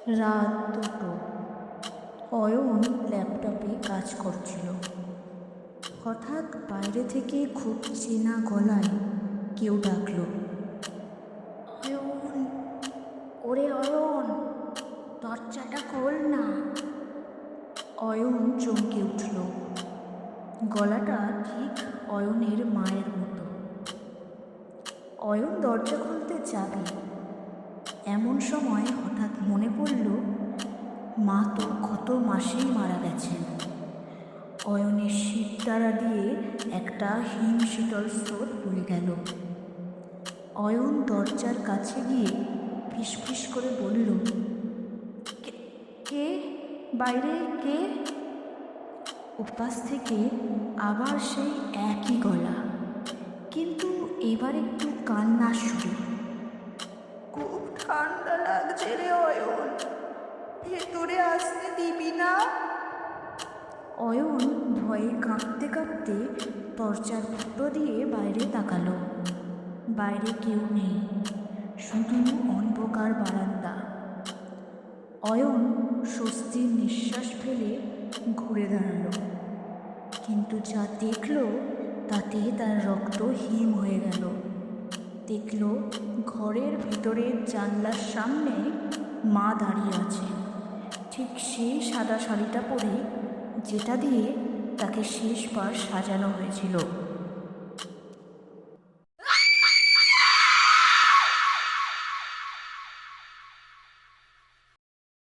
রাত 2টো। অয়ন ল্যাপটপে কাজ করছিল। হঠাৎ বাইরে থেকে খুব চেনা গলায় কেউ ডাকল, অয়ন, ওরে অয়ন, দরজাটা খোল না। অয়ন চমকে উঠল। গলাটা ঠিক অয়নের মায়ের মতো। অয়ন দরজা খুলতে যাবে, এমন সময় হঠাৎ মনে পড়ল মা তো গত মাসেই মারা গেছেন। অয়নের শিরদাঁড়া দিয়ে একটা হিমশীতল স্রোত বয়ে গেল। অয়ন দরজার কাছে গিয়ে ফিসফিস করে বলল, কে বাইরে, কে? উপাস থেকে আবার সেই একই গলা, কিন্তু এবার একটু কান্নার সুরে। খুব ঠান্ডা লাগছে রে অয়ন, ভেতরে আসতে দিবি না? অয়ন ভয়ে কাঁপতে কাঁপতে দরজার ফুটো দিয়ে বাইরে তাকালো। বাইরে কেউ নেই, শুধু অন্ধকার বারান্দা। অয়ন স্বস্তির নিঃশ্বাস ফেলে ঘুরে দাঁড়ালো, কিন্তু যা দেখল তাতে তার রক্ত হিম হয়ে গেল। দেখল ঘরের ভেতরের জানলার সামনে মা দাঁড়িয়ে আছে, ঠিক সেই সাদা শাড়িটা পরে যেটা দিয়ে তাকে শেষবার সাজানো হয়েছিল।